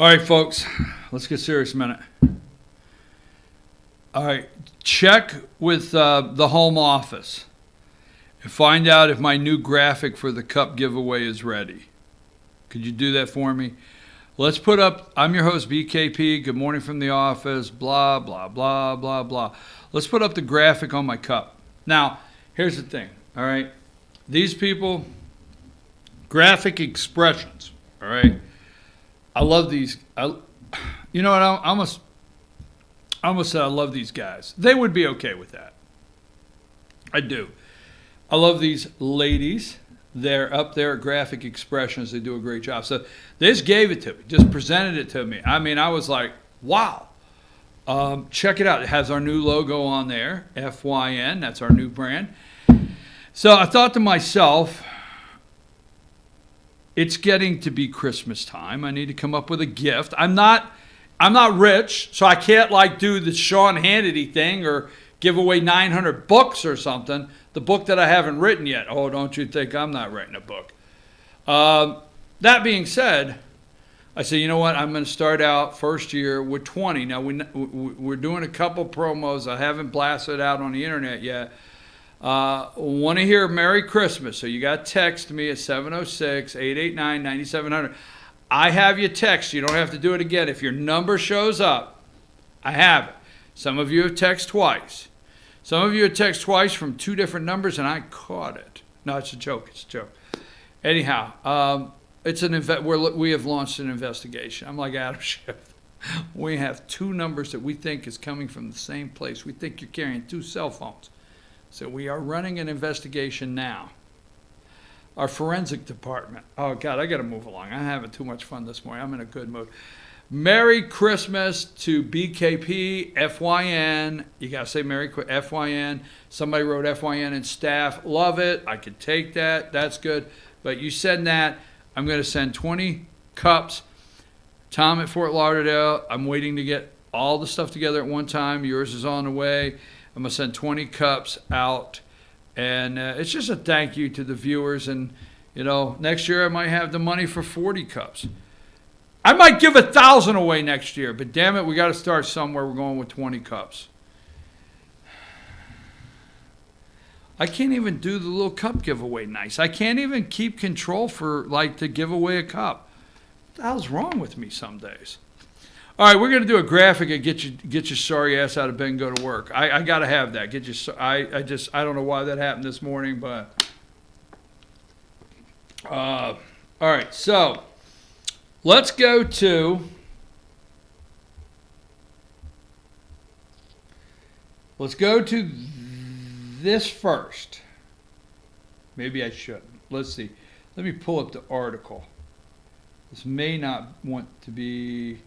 All right, folks, let's get serious a minute. All right, check with the Home Office and find out if my new graphic for the cup giveaway is ready. Could you do that for me? Let's put up, I'm your host, BKP. Good morning from the office, blah, blah, blah, blah, blah. Let's put up the graphic on my cup. Now, here's the thing, all right? These people, graphic expressions, all right? I love these. You know what? I almost said I love these guys. They would be okay with that. I do. I love these ladies. They're up there at Graphic Expressions. They do a great job. So they just gave it to me, just presented it to me. I mean, I was like, wow. Check it out. It has our new logo on there, FYN. That's our new brand. So I thought to myself, it's getting to be Christmas time. I need to come up with a gift. I'm not rich, so I can't like do the Sean Hannity thing or give away 900 books or something. The book that I haven't written yet. Oh, don't you think I'm not writing a book? That being said, I said, you know what? I'm going to start out first year with 20. Now, we're doing a couple promos. I haven't blasted out on the internet yet. Want to hear Merry Christmas. So you got to text me at 706-889-9700. I have your text. You don't have to do it again. If your number shows up, I have it. Some of you have texted twice. Some of you have texted twice from two different numbers, and I caught it. No, it's a joke. It's a joke. Anyhow, it's an we have launched an investigation. I'm like Adam Schiff. We have two numbers that we think is coming from the same place. We think you're carrying two cell phones. So we are running an investigation now. Our forensic department. Oh, God, I got to move along. I'm having too much fun this morning. I'm in a good mood. Merry Christmas to BKP, FYN. You got to say Merry FYN. Somebody wrote FYN in staff. Love it. I could take that. That's good. But you send that. I'm going to send 20 cups. Tom at Fort Lauderdale. I'm waiting to get all the stuff together at one time. Yours is on the way. I'm going to send 20 cups out. And it's just a thank you to the viewers. And, you know, next year I might have the money for 40 cups. I might give 1,000 away next year. But, damn it, we got to start somewhere. We're going with 20 cups. I can't even do the little cup giveaway nice. I can't even keep control for, like, to give away a cup. What the hell's wrong with me some days? All right, we're going to do a graphic and get your sorry ass out of bed and go to work. I got to have that. I don't know why that happened this morning, but all right. So let's go to this first. Maybe I shouldn't. Let's see. Let me pull up the article. This may not want to be.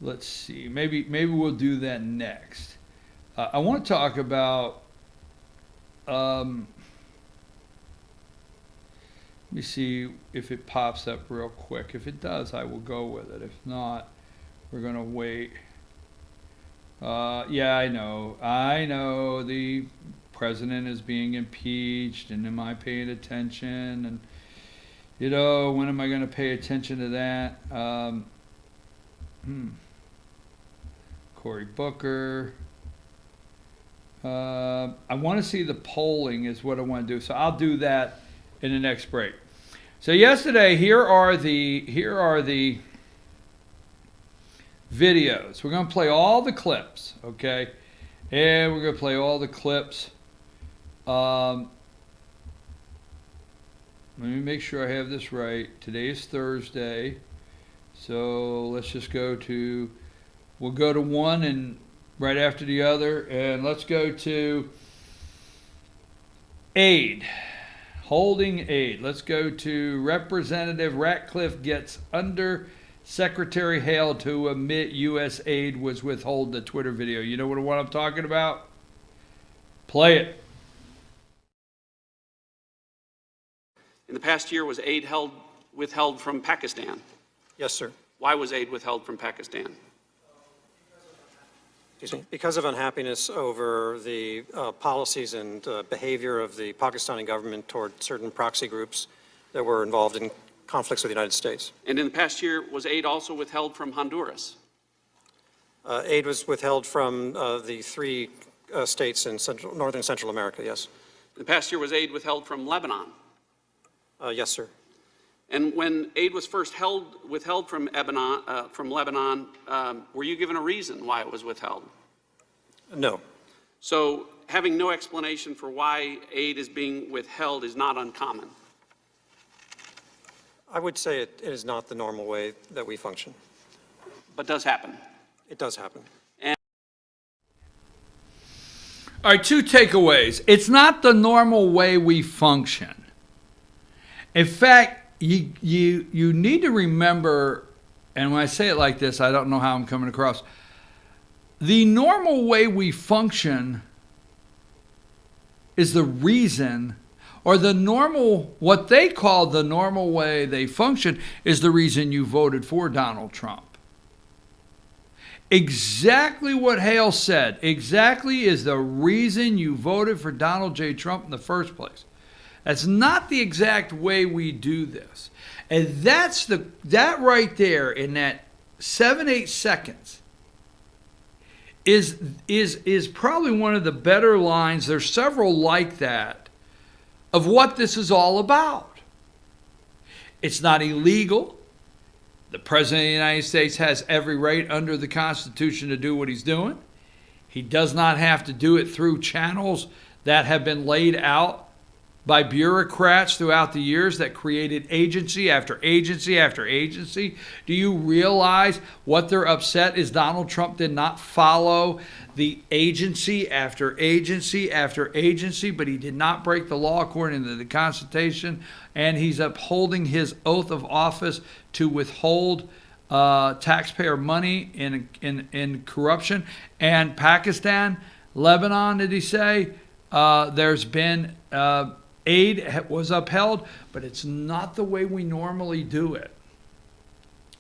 Let's see. Maybe we'll do that next. I want to talk about. Let me see if it pops up real quick. If it does, I will go with it. If not, we're gonna wait. Yeah, I know. The president is being impeached, and am I paying attention? And you know, when am I going to pay attention to that? Cory Booker. I want to see the polling is what I want to do. So I'll do that in the next break. So yesterday, here are the videos. We're going to play all the clips, okay? And we're going to play all the clips. Let me make sure I have this right. Today is Thursday. So let's just we'll go to one and right after the other. And let's go to aid. Holding aid. Let's go to Representative Ratcliff gets under Secretary Hale to admit U.S. aid was withheld, the Twitter video. You know what I'm talking about? Play it. In the past year, was aid withheld from Pakistan? Yes, sir. Why was aid withheld from Pakistan? Because of unhappiness over the policies and behavior of the Pakistani government toward certain proxy groups that were involved in conflicts with the United States. And in the past year, was aid also withheld from Honduras? Aid was withheld from the three states in northern Central America, yes. In the past year, was aid withheld from Lebanon? Yes, sir. And when aid was first withheld from Lebanon, were you given a reason why it was withheld? No. So having no explanation for why aid is being withheld is not uncommon. I would say it is not the normal way that we function. But does happen. It does happen. All right, two takeaways. It's not the normal way we function. In fact, you need to remember, and when I say it like this, I don't know how I'm coming across. The normal way we function is the reason, or what they call the normal way they function is the reason you voted for Donald Trump. Exactly what Hale said, exactly is the reason you voted for Donald J. Trump in the first place. That's not the exact way we do this. And that right there in that 7-8 seconds is probably one of the better lines. There's several like that of what this is all about. It's not illegal. The President of the United States has every right under the Constitution to do what he's doing. He does not have to do it through channels that have been laid out by bureaucrats throughout the years that created agency after agency after agency. Do you realize what they're upset is Donald Trump did not follow the agency after agency after agency, but he did not break the law according to the Constitution, and he's upholding his oath of office to withhold taxpayer money in corruption. And Pakistan, Lebanon, did he say? There's been aid was upheld, but it's not the way we normally do it.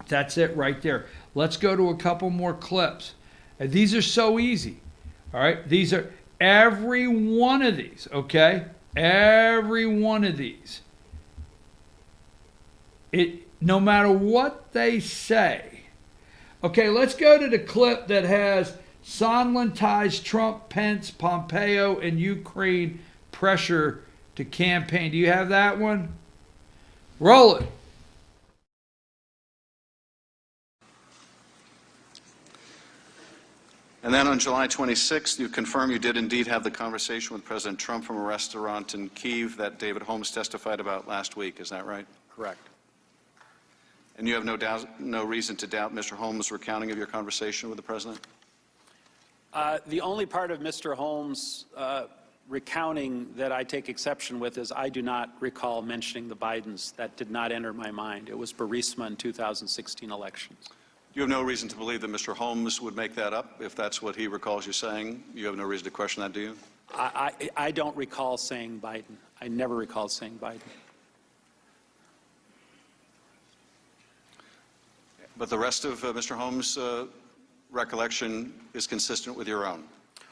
That's it right there. Let's go to a couple more clips. And these are so easy. All right, these are every one of these, okay? Every one of these. No matter what they say. Okay, let's go to the clip that has Sonland ties Trump, Pence, Pompeo, and Ukraine pressure to campaign. Do you have that one? Roll it. And then on July 26th, you confirm you did indeed have the conversation with President Trump from a restaurant in Kyiv that David Holmes testified about last week. Is that right? Correct. And you have no reason to doubt Mr. Holmes' recounting of your conversation with the president? The only part of Mr. Holmes' recounting that I take exception with is I do not recall mentioning the Bidens. That did not enter my mind. It was Burisma in 2016 elections. You have no reason to believe that Mr. Holmes would make that up, if that's what he recalls you saying? You have no reason to question that, do you? I don't recall saying Biden. I never recall saying Biden. But the rest of Mr. Holmes' recollection is consistent with your own?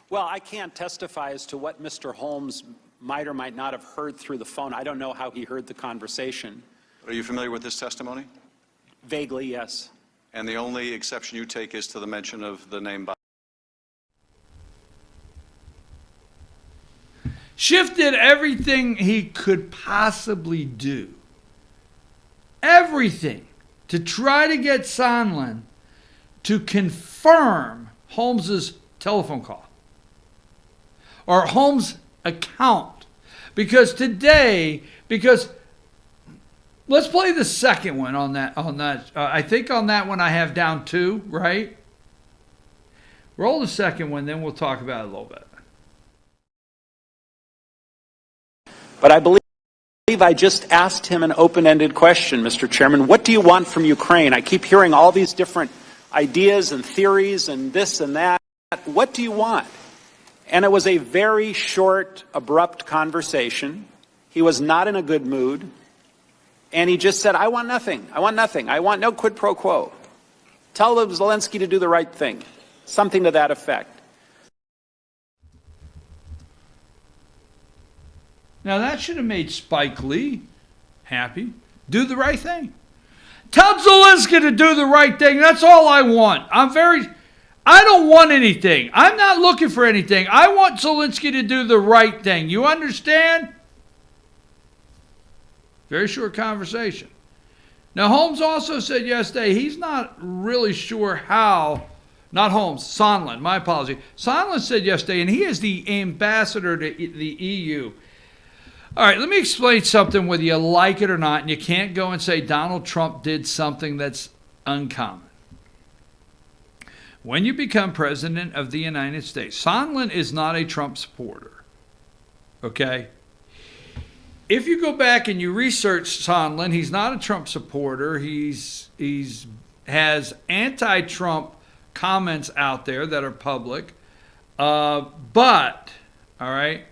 Well, I can't testify as to what Mr. Holmes might or might not have heard through the phone. I don't know how he heard the conversation. Are you familiar with this testimony? Vaguely, yes. And the only exception you take is to the mention of the name Biden? Schiff did everything he could possibly do. Everything to try to get Sonland to confirm Holmes's telephone call or Holmes' account. Because let's play the second one on that. I think on that one I have down 2, right? Roll the second one, then we'll talk about it a little bit. But I believe I just asked him an open-ended question, Mr. Chairman. What do you want from Ukraine? I keep hearing all these different ideas and theories and this and that. What do you want? And it was a very short, abrupt conversation. He was not in a good mood. And he just said, I want nothing. I want nothing. I want no quid pro quo. Tell Zelensky to do the right thing. Something to that effect. Now that should have made Spike Lee happy. Do the right thing. Tell Zelensky to do the right thing. That's all I want. I don't want anything. I'm not looking for anything. I want Zelensky to do the right thing. You understand? Very short conversation. Now, Holmes also said yesterday he's not really sure how, not Holmes, Sonland, my apology. Sonland said yesterday, and he is the ambassador to the EU. All right, let me explain something whether you like it or not, and you can't go and say Donald Trump did something that's uncommon. When you become president of the United States, Sonland is not a Trump supporter, okay? If you go back and you research Sonland, he's not a Trump supporter. He's has anti-Trump comments out there that are public, but all right,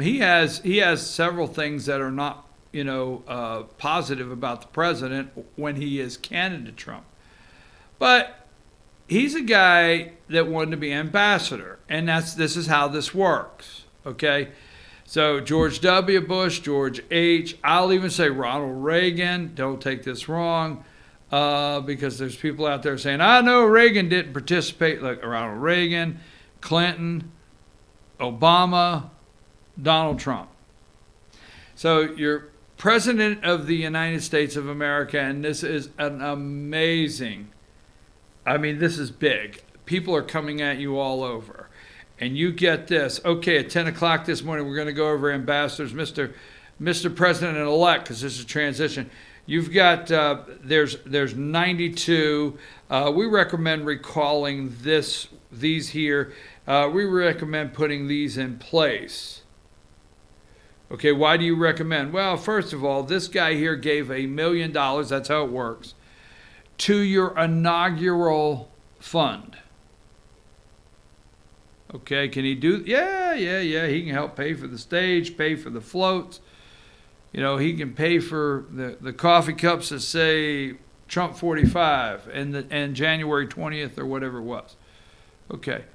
he has several things that are not positive about the president when he is candidate Trump, but he's a guy that wanted to be ambassador, and this is how this works, okay? So George W. Bush, George H., I'll even say Ronald Reagan, don't take this wrong, because there's people out there saying, I know Reagan didn't participate, like Ronald Reagan, Clinton, Obama, Donald Trump. So you're president of the United States of America, and this is an amazing, this is big. People are coming at you all over. And you get this. Okay, at 10 o'clock this morning, we're going to go over ambassadors. Mr. President-elect, because this is a transition. You've got, there's 92. We recommend recalling these here. We recommend putting these in place. Okay, why do you recommend? Well, first of all, this guy here gave $1 million, that's how it works, to your inaugural fund. Okay, can he do? Yeah. He can help pay for the stage, pay for the floats. He can pay for the coffee cups that say Trump 45 and January 20th or whatever it was. Okay,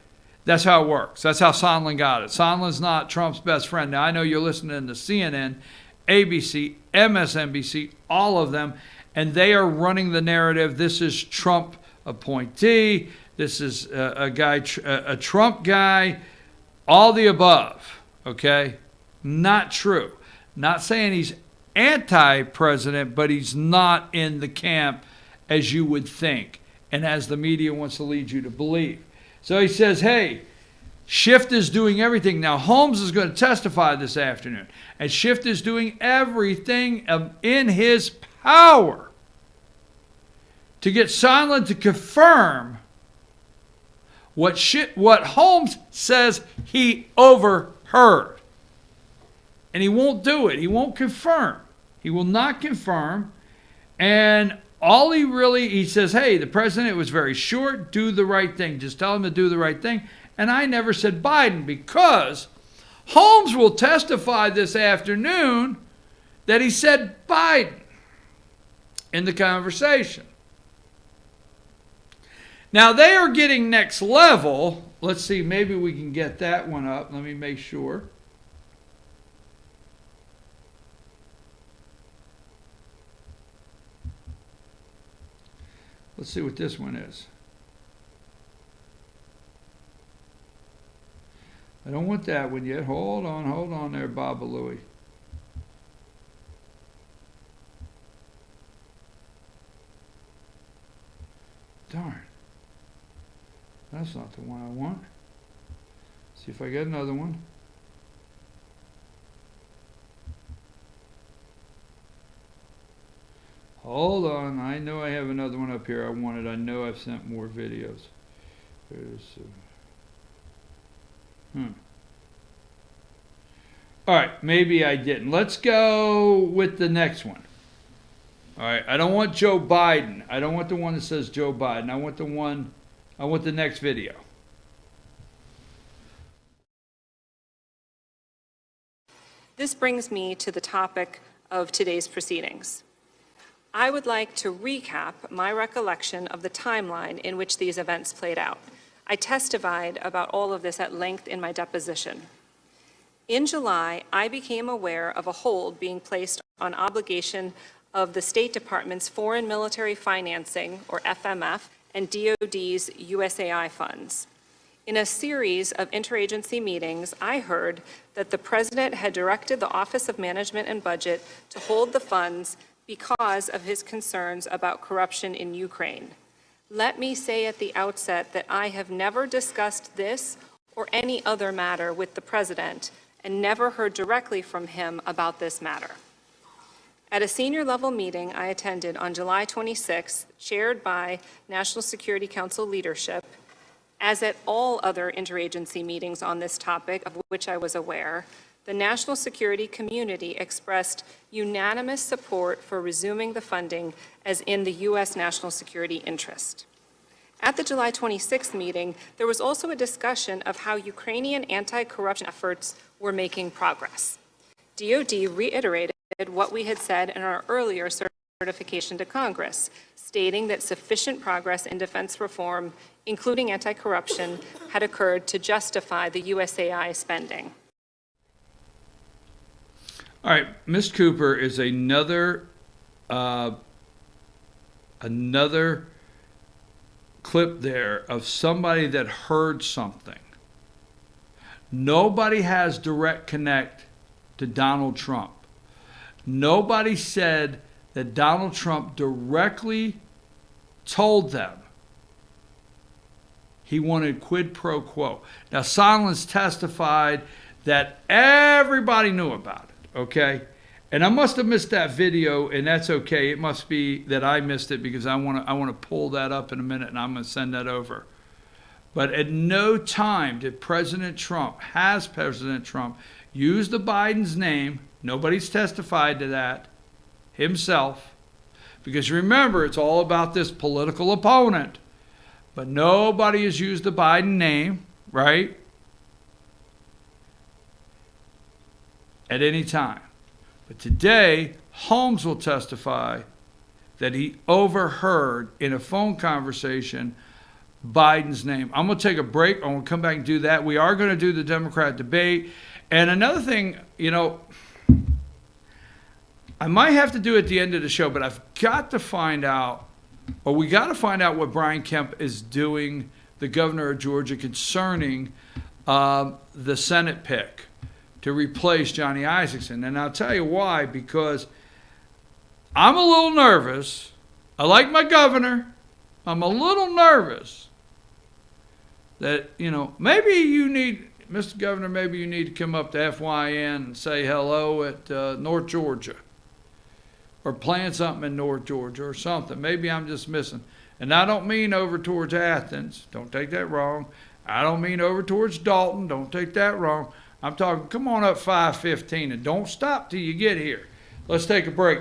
that's how it works. That's how Sonland got it. Sondland's not Trump's best friend. Now, I know you're listening to CNN, ABC, MSNBC, all of them, and they are running the narrative. This is Trump appointee. This is a Trump guy, all the above, okay? Not true. Not saying he's anti-president, but he's not in the camp as you would think and as the media wants to lead you to believe. So he says, hey, Schiff is doing everything. Now, Holmes is going to testify this afternoon, and Schiff is doing everything in his power to get Sonland to confirm what Holmes says he overheard. And he won't do it. He won't confirm. He will not confirm. And all he says, hey, the president was very short. Do the right thing. Just tell him to do the right thing. And I never said Biden, because Holmes will testify this afternoon that he said Biden in the conversation. Now, they are getting next level. Let's see, maybe we can get that one up. Let me make sure. Let's see what this one is. I don't want that one yet. Hold on there, Baba Louie. Darn. That's not the one I want. See if I get another one. Hold on. I know I have another one up here I wanted. I know I've sent more videos. There's all right, maybe I didn't. Let's go with the next one. All right, I don't want Joe Biden. I don't want the one that says Joe Biden. I want the next video. This brings me to the topic of today's proceedings. I would like to recap my recollection of the timeline in which these events played out. I testified about all of this at length in my deposition. In July, I became aware of a hold being placed on obligation of the State Department's Foreign Military Financing, or FMF, and DoD's USAI funds. In a series of interagency meetings, I heard that the President had directed the Office of Management and Budget to hold the funds because of his concerns about corruption in Ukraine. Let me say at the outset that I have never discussed this or any other matter with the President and never heard directly from him about this matter. At a senior-level meeting I attended on July 26th, chaired by National Security Council leadership, as at all other interagency meetings on this topic of which I was aware, the national security community expressed unanimous support for resuming the funding as in the U.S. national security interest. At the July 26th meeting, there was also a discussion of how Ukrainian anti-corruption efforts were making progress. DoD reiterated what we had said in our earlier certification to Congress, stating that sufficient progress in defense reform, including anti-corruption, had occurred to justify the USAI spending. All right, Ms. Cooper is another clip there of somebody that heard something. Nobody has direct connect to Donald Trump. Nobody said that Donald Trump directly told them he wanted quid pro quo. Now, Sonland's testified that everybody knew about it, okay? And I must have missed that video, and that's okay. It must be that I missed it because I want to pull that up in a minute, and I'm going to send that over. But at no time did President Trump use the Biden's name. Nobody's testified to that himself. Because remember, it's all about this political opponent. But nobody has used the Biden name, right? At any time. But today, Holmes will testify that he overheard in a phone conversation Biden's name. I'm going to take a break. I'm going to come back and do that. We are going to do the Democrat debate. And another thing, I might have to do at the end of the show, but I've got to find out, or we got to find out what Brian Kemp is doing, the governor of Georgia, concerning the Senate pick to replace Johnny Isakson. And I'll tell you why, because I'm a little nervous. I like my governor. I'm a little nervous that, maybe you need, Mr. Governor, maybe you need to come up to FYN and say hello at North Georgia, or plan something in North Georgia or something. Maybe I'm just missing. And I don't mean over towards Athens. Don't take that wrong. I don't mean over towards Dalton. Don't take that wrong. I'm talking, come on up 515 and don't stop till you get here. Let's take a break.